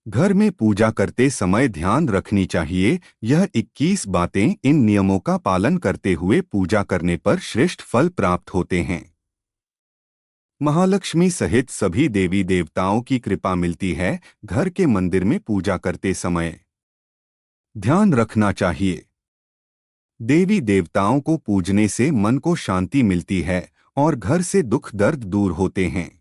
घर में पूजा करते समय ध्यान रखनी चाहिए। यह 21 बातें इन नियमों का पालन करते हुए पूजा करने पर श्रेष्ठ फल प्राप्त होते हैं। महालक्ष्मी सहित सभी देवी देवताओं की कृपा मिलती है। घर के मंदिर में पूजा करते समय ध्यान रखना चाहिए। देवी देवताओं को पूजने से मन को शांति मिलती है और घर से दुख दर्द दूर होते हैं।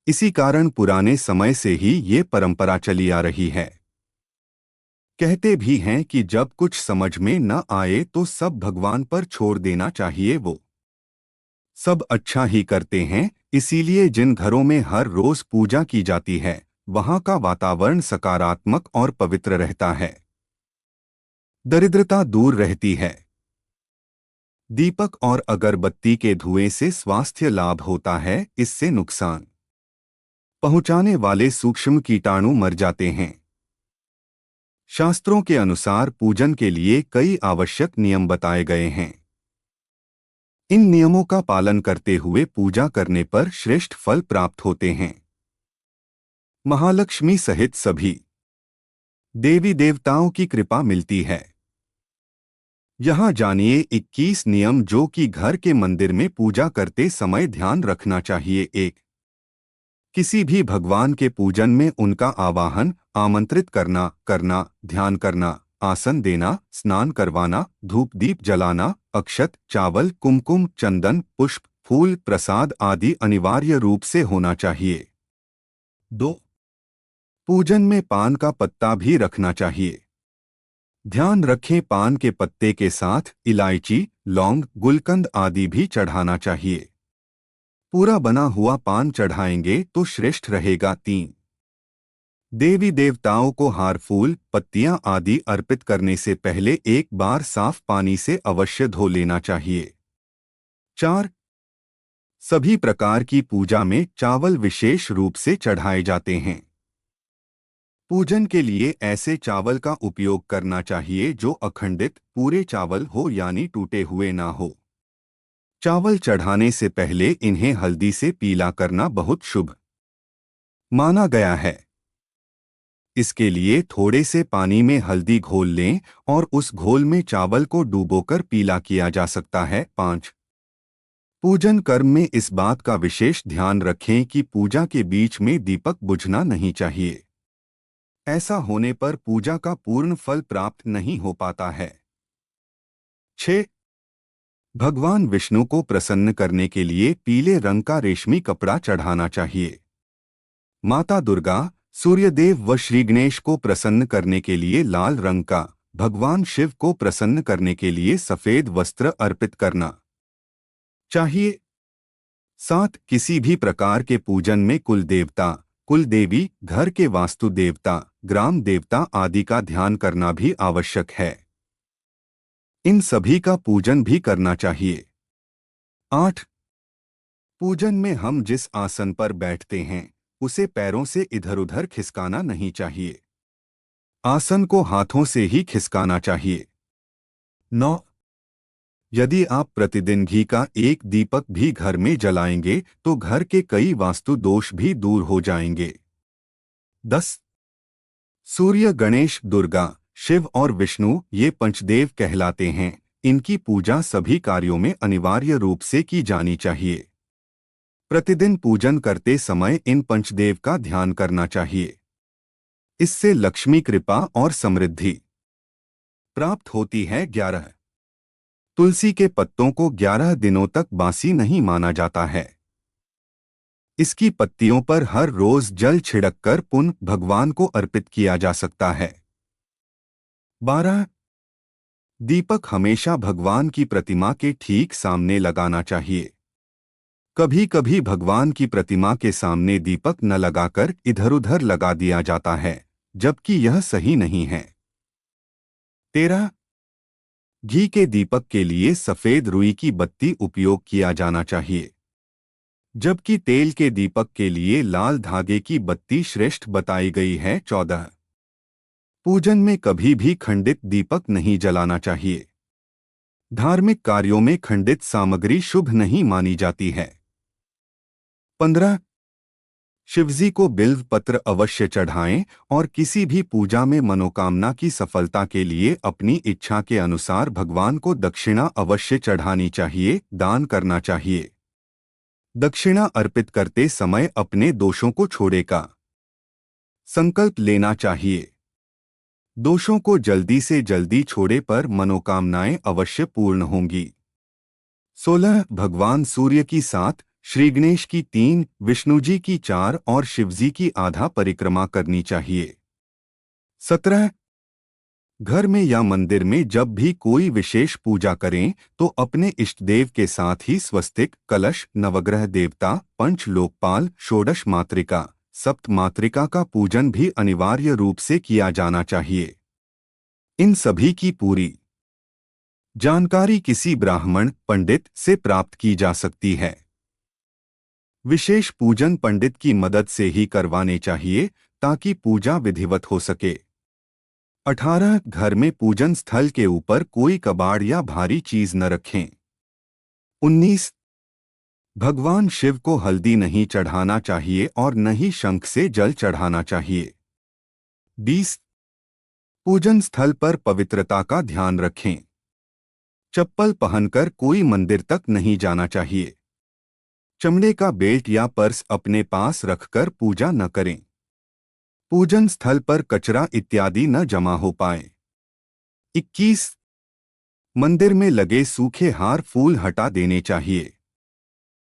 इसी कारण पुराने समय से ही ये परंपरा चली आ रही है। कहते भी हैं कि जब कुछ समझ में न आए तो सब भगवान पर छोड़ देना चाहिए, वो सब अच्छा ही करते हैं। इसीलिए जिन घरों में हर रोज पूजा की जाती है वहां का वातावरण सकारात्मक और पवित्र रहता है। दरिद्रता दूर रहती है। दीपक और अगरबत्ती के धुएं से स्वास्थ्य लाभ होता है। इससे नुकसान पहुंचाने वाले सूक्ष्म कीटाणु मर जाते हैं। शास्त्रों के अनुसार पूजन के लिए कई आवश्यक नियम बताए गए हैं। इन नियमों का पालन करते हुए पूजा करने पर श्रेष्ठ फल प्राप्त होते हैं। महालक्ष्मी सहित सभी देवी देवताओं की कृपा मिलती है। यहाँ जानिए 21 नियम जो कि घर के मंदिर में पूजा करते समय ध्यान रखना चाहिए। 1. किसी भी भगवान के पूजन में उनका आवाहन, आमंत्रित करना, ध्यान करना, आसन देना, स्नान करवाना, धूप दीप जलाना, अक्षत, चावल, कुमकुम, चंदन, पुष्प, फूल, प्रसाद आदि अनिवार्य रूप से होना चाहिए। 2. पूजन में पान का पत्ता भी रखना चाहिए। ध्यान रखें, पान के पत्ते के साथ इलायची, लौंग, गुलकंद आदि भी चढ़ाना चाहिए। पूरा बना हुआ पान चढ़ाएंगे तो श्रेष्ठ रहेगा। 3. देवी देवताओं को हार, फूल, पत्तियां आदि अर्पित करने से पहले एक बार साफ पानी से अवश्य धो लेना चाहिए। 4. सभी प्रकार की पूजा में चावल विशेष रूप से चढ़ाए जाते हैं। पूजन के लिए ऐसे चावल का उपयोग करना चाहिए जो अखंडित पूरे चावल हो, यानी टूटे हुए ना हो। चावल चढ़ाने से पहले इन्हें हल्दी से पीला करना बहुत शुभ माना गया है। इसके लिए थोड़े से पानी में हल्दी घोल लें और उस घोल में चावल को डुबोकर पीला किया जा सकता है। 5. पूजन कर्म में इस बात का विशेष ध्यान रखें कि पूजा के बीच में दीपक बुझना नहीं चाहिए। ऐसा होने पर पूजा का पूर्ण फल प्राप्त नहीं हो पाता है। 6. भगवान विष्णु को प्रसन्न करने के लिए पीले रंग का रेशमी कपड़ा चढ़ाना चाहिए। माता दुर्गा, सूर्यदेव व श्री गणेश को प्रसन्न करने के लिए लाल रंग का, भगवान शिव को प्रसन्न करने के लिए सफेद वस्त्र अर्पित करना चाहिए। 7. किसी भी प्रकार के पूजन में कुल देवता, कुल देवी, घर के वास्तु देवता, ग्राम देवता आदि का ध्यान करना भी आवश्यक है। इन सभी का पूजन भी करना चाहिए। 8. पूजन में हम जिस आसन पर बैठते हैं उसे पैरों से इधर-उधर खिसकाना नहीं चाहिए। आसन को हाथों से ही खिसकाना चाहिए। 9. यदि आप प्रतिदिन घी का एक दीपक भी घर में जलाएंगे तो घर के कई वास्तु दोष भी दूर हो जाएंगे। 10. सूर्य, गणेश, दुर्गा, शिव और विष्णु ये पंचदेव कहलाते हैं। इनकी पूजा सभी कार्यों में अनिवार्य रूप से की जानी चाहिए। प्रतिदिन पूजन करते समय इन पंचदेव का ध्यान करना चाहिए। इससे लक्ष्मी कृपा और समृद्धि प्राप्त होती है। 11. तुलसी के पत्तों को 11 दिनों तक बासी नहीं माना जाता है। इसकी पत्तियों पर हर रोज जल छिड़ककर पुनः भगवान को अर्पित किया जा सकता है। 12. दीपक हमेशा भगवान की प्रतिमा के ठीक सामने लगाना चाहिए। कभी कभी भगवान की प्रतिमा के सामने दीपक न लगाकर इधर-उधर लगा दिया जाता है, जबकि यह सही नहीं है। 13. घी के दीपक के लिए सफेद रुई की बत्ती उपयोग किया जाना चाहिए, जबकि तेल के दीपक के लिए लाल धागे की बत्ती श्रेष्ठ बताई गई है। 14. पूजन में कभी भी खंडित दीपक नहीं जलाना चाहिए। धार्मिक कार्यों में खंडित सामग्री शुभ नहीं मानी जाती है। 15. शिवजी को बिल्व पत्र अवश्य चढ़ाएं और किसी भी पूजा में मनोकामना की सफलता के लिए अपनी इच्छा के अनुसार भगवान को दक्षिणा अवश्य चढ़ानी चाहिए, दान करना चाहिए। दक्षिणा अर्पित करते समय अपने दोषों को छोड़े का संकल्प लेना चाहिए। दोषों को जल्दी से जल्दी छोड़े पर मनोकामनाएं अवश्य पूर्ण होंगी। 16 भगवान सूर्य की 7, श्री गणेश की 3, विष्णुजी की 4 और शिवजी की आधा परिक्रमा करनी चाहिए। 17 घर में या मंदिर में जब भी कोई विशेष पूजा करें तो अपने इष्टदेव के साथ ही स्वस्तिक, कलश, नवग्रह देवता, पंच लोकपाल, षोडश मातृका, सप्त मातृका का पूजन भी अनिवार्य रूप से किया जाना चाहिए। इन सभी की पूरी जानकारी किसी ब्राह्मण पंडित से प्राप्त की जा सकती है। विशेष पूजन पंडित की मदद से ही करवाने चाहिए ताकि पूजा विधिवत हो सके। 18 घर में पूजन स्थल के ऊपर कोई कबाड़ या भारी चीज न रखें। 19 भगवान शिव को हल्दी नहीं चढ़ाना चाहिए और न ही शंख से जल चढ़ाना चाहिए। 20 पूजन स्थल पर पवित्रता का ध्यान रखें। चप्पल पहनकर कोई मंदिर तक नहीं जाना चाहिए। चमड़े का बेल्ट या पर्स अपने पास रखकर पूजा न करें। पूजन स्थल पर कचरा इत्यादि न जमा हो पाए। 21 मंदिर में लगे सूखे हार फूल हटा देने चाहिए।